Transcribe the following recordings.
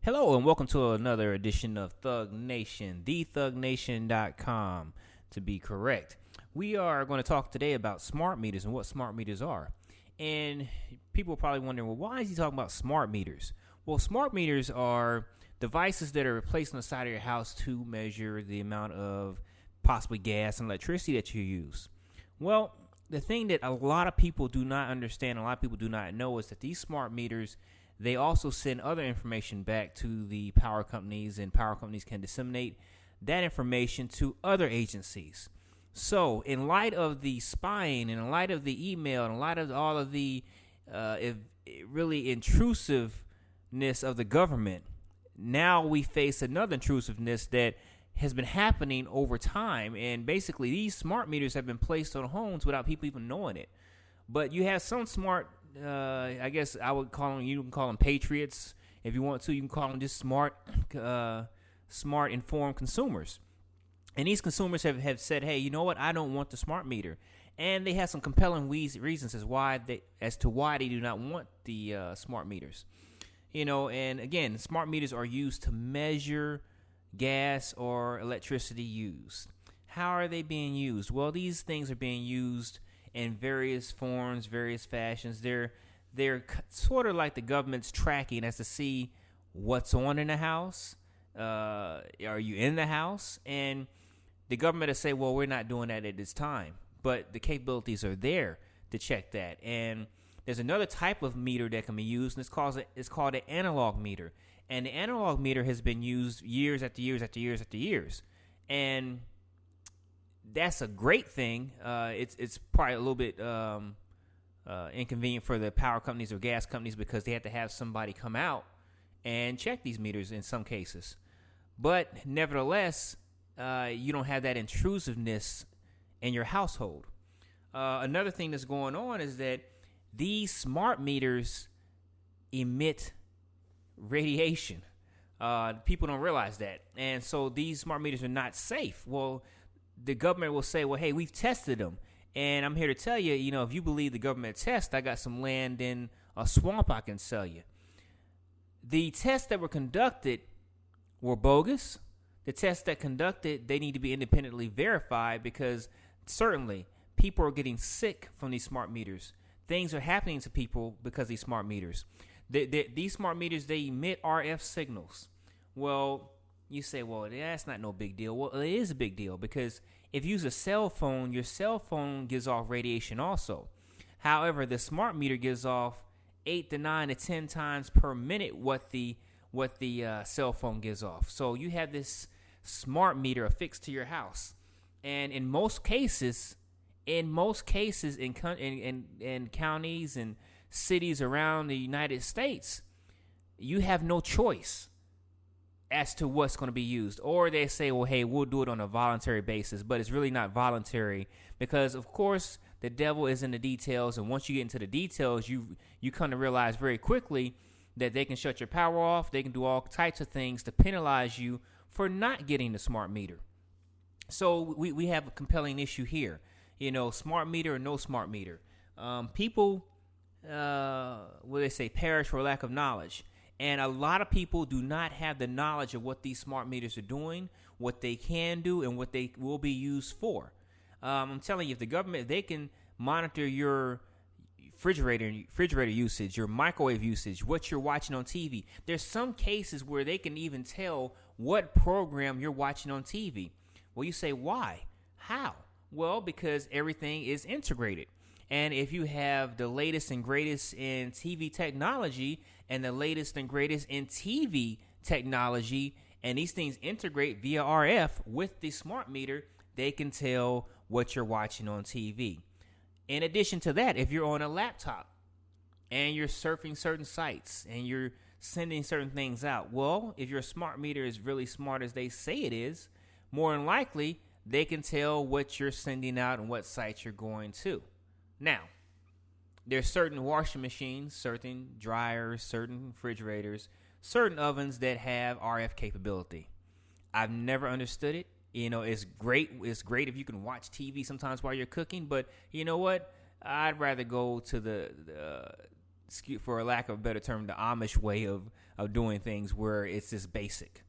Hello and welcome to another edition of Thug Nation, TheThugNation.com to be correct. We are going to talk today about smart meters and what smart meters are. And people are probably wondering, well, why is he talking about smart meters? Well, smart meters are devices that are placed on the side of your house to measure the amount of possibly gas and electricity that you use. Well, the thing that a lot of people do not understand, a lot of people do not know is that these smart meters, they also send other information back to the power companies, and power companies can disseminate that information to other agencies. So, in light of the spying, and in light of the email, and in light of all of the really intrusiveness of the government, now we face another intrusiveness that has been happening over time. And basically, these smart meters have been placed on homes without people even knowing it. But you have some smart I guess I would call them, you can call them patriots if you want to. You can call them just smart, informed consumers. And these consumers have said, hey, you know what? I don't want the smart meter. And they have some compelling reasons as to why they do not want the smart meters. You know, and again, smart meters are used to measure gas or electricity used. How are they being used? Well, these things are being used in various forms, various fashions. They're sort of like the government's tracking as to see what's on in the house. Are you in the house? And the government will say, well, we're not doing that at this time. But the capabilities are there to check that. And there's another type of meter that can be used, and it's called an analog meter. And the analog meter has been used years after years after years after years. And that's a great thing. It's probably a little bit inconvenient for the power companies or gas companies because they have to have somebody come out and check these meters in some cases. But nevertheless, you don't have that intrusiveness in your household. Another thing that's going on is that these smart meters emit radiation. People don't realize that. And so these smart meters are not safe. Well, the government will say, well, hey, we've tested them. And I'm here to tell you, if you believe the government test, I got some land in a swamp I can sell you. The tests that were conducted were bogus. The tests that conducted, they need to be independently verified because certainly people are getting sick from these smart meters. Things are happening to people because of these smart meters. These smart meters, they emit RF signals. Well, you say, well, that's not no big deal. Well, it is a big deal because if you use a cell phone, your cell phone gives off radiation also. However, the smart meter gives off 8 to 9 to 10 times per minute what the cell phone gives off. So you have this smart meter affixed to your house, and in most cases in counties and cities around the United States, you have no choice as to what's going to be used. Or they say, well, hey, we'll do it on a voluntary basis, but it's really not voluntary because, of course, the devil is in the details, and once you get into the details, you come to realize very quickly that they can shut your power off, they can do all types of things to penalize you for not getting the smart meter. So we have a compelling issue here. Smart meter or no smart meter. People, they say, perish for lack of knowledge. And a lot of people do not have the knowledge of what these smart meters are doing, what they can do, and what they will be used for. I'm telling you, if the government, they can monitor your refrigerator usage, your microwave usage, what you're watching on TV. There's some cases where they can even tell what program you're watching on TV. Well, you say, why? How? Well, because everything is integrated. And if you have the latest and greatest in TV technology and the latest and greatest in TV technology, and these things integrate via RF with the smart meter, they can tell what you're watching on TV. In addition to that, if you're on a laptop and you're surfing certain sites and you're sending certain things out, well, if your smart meter is really smart as they say it is, more than likely, they can tell what you're sending out and what sites you're going to. Now, there's certain washing machines, certain dryers, certain refrigerators, certain ovens that have RF capability. I've never understood it. It's great. It's great if you can watch TV sometimes while you're cooking, but you know what? I'd rather go to for a lack of a better term, the Amish way of doing things, where it's just basic.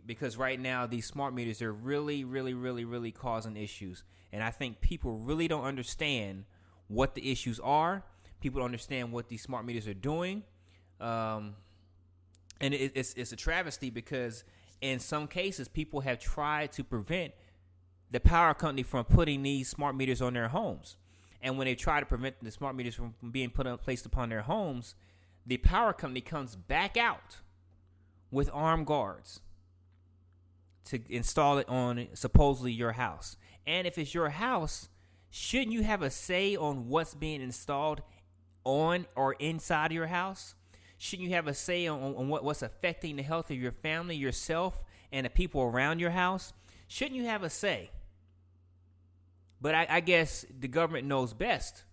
Because right now, these smart meters are really, really, really, really causing issues. And I think people really don't understand what the issues are. People don't understand what these smart meters are doing. And it's a travesty, because in some cases, people have tried to prevent the power company from putting these smart meters on their homes. And when they try to prevent the smart meters from being placed upon their homes, the power company comes back out with armed guards to install it on supposedly your house. And if it's your house, shouldn't you have a say on what's being installed on or inside of your house? Shouldn't you have a say on what's affecting the health of your family, yourself, and the people around your house? Shouldn't you have a say? But I guess the government knows best.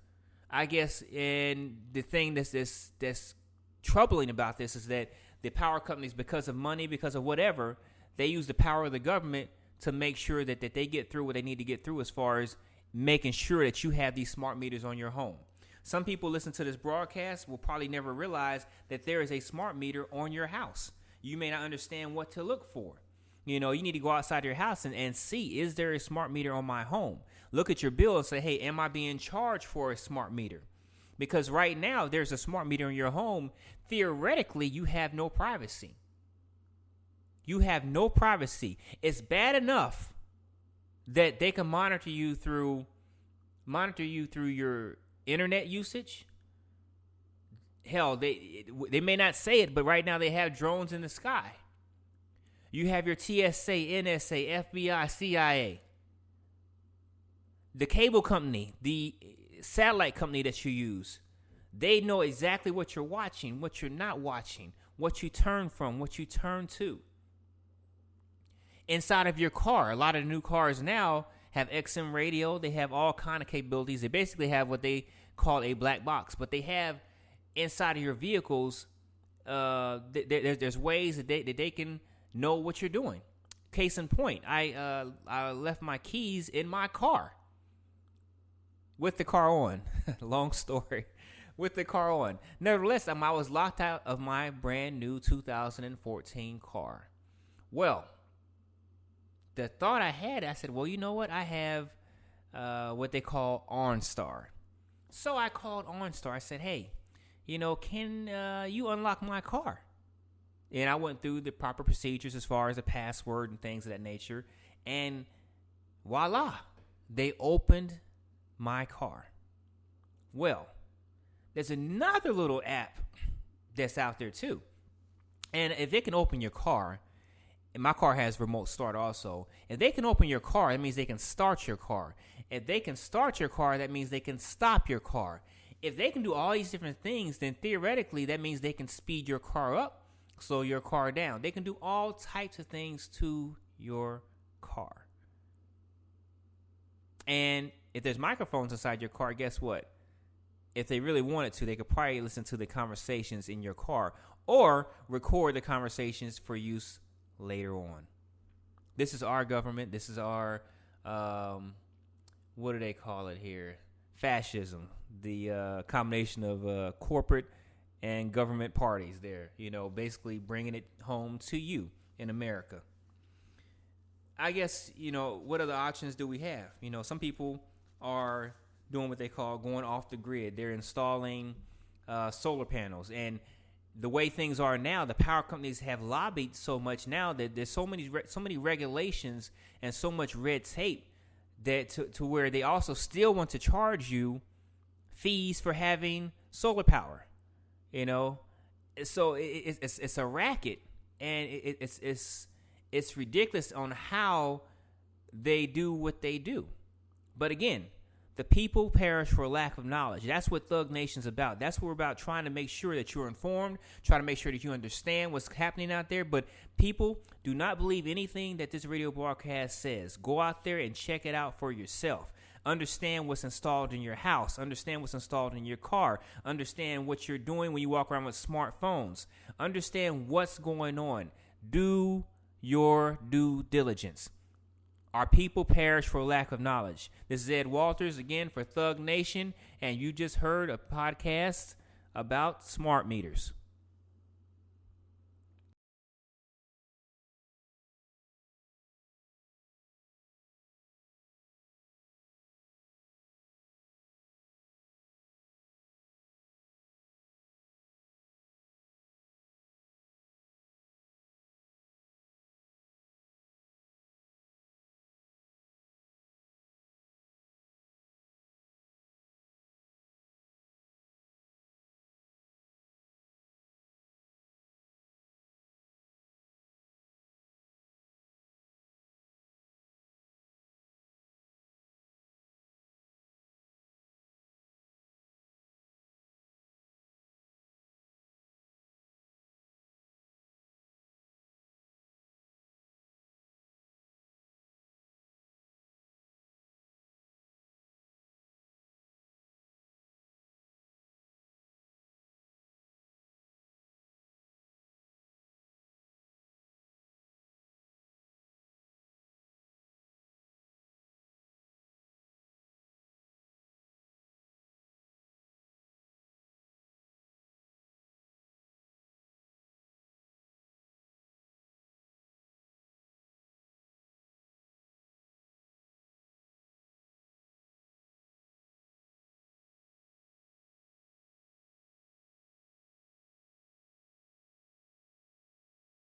I guess, and the thing that's troubling about this is that the power companies, because of money, because of whatever, they use the power of the government to make sure that they get through what they need to get through, as far as making sure that you have these smart meters on your home. Some people listen to this broadcast will probably never realize that there is a smart meter on your house. You may not understand what to look for. You need to go outside your house and see, is there a smart meter on my home? Look at your bill and say, hey, am I being charged for a smart meter? Because right now, there's a smart meter in your home. Theoretically, you have no privacy. You have no privacy. It's bad enough that they can monitor you through your internet usage. Hell, they may not say it, but right now they have drones in the sky. You have your TSA, NSA, FBI, CIA. The cable company, the satellite company that you use, they know exactly what you're watching, what you're not watching, what you turn from, what you turn to. Inside of your car, a lot of the new cars now have XM radio. They have all kind of capabilities. They basically have what they call a black box, but they have inside of your vehicles, there's ways that they can know what you're doing. Case in point, I left my keys in my car with the car on. Long story. With the car on. Nevertheless, I was locked out of my brand new 2014 car. Well, the thought I had, I said, well, you know what? I have what they call OnStar. So I called OnStar. I said, hey, can you unlock my car? And I went through the proper procedures as far as the password and things of that nature. And voila, they opened my car. Well, there's another little app that's out there too. And if they can open your car, and my car has remote start also. If they can open your car, that means they can start your car. If they can start your car, that means they can stop your car. If they can do all these different things, then theoretically that means they can speed your car up, slow your car down. They can do all types of things to your car. And if there's microphones inside your car, guess what? If they really wanted to, they could probably listen to the conversations in your car or record the conversations for use later on. This is our government. This is our, what do they call it here? Fascism. The combination of corporate and government parties there, basically bringing it home to you in America. I guess, what other options do we have? Some people are doing what they call going off the grid. They're installing solar panels. And the way things are now, the power companies have lobbied so much now that there's so many regulations and so much red tape that to where they also still want to charge you fees for having solar power. So it's a racket, and it's ridiculous on how they do what they do. But again, the people perish for lack of knowledge. That's what Thug Nation's about. That's what we're about, trying to make sure that you're informed, trying to make sure that you understand what's happening out there. But people, do not believe anything that this radio broadcast says. Go out there and check it out for yourself. Understand what's installed in your house. Understand what's installed in your car. Understand what you're doing when you walk around with smartphones. Understand what's going on. Do your due diligence. Our people perish for lack of knowledge. This is Ed Walters again for Thug Nation, and you just heard a podcast about smart meters.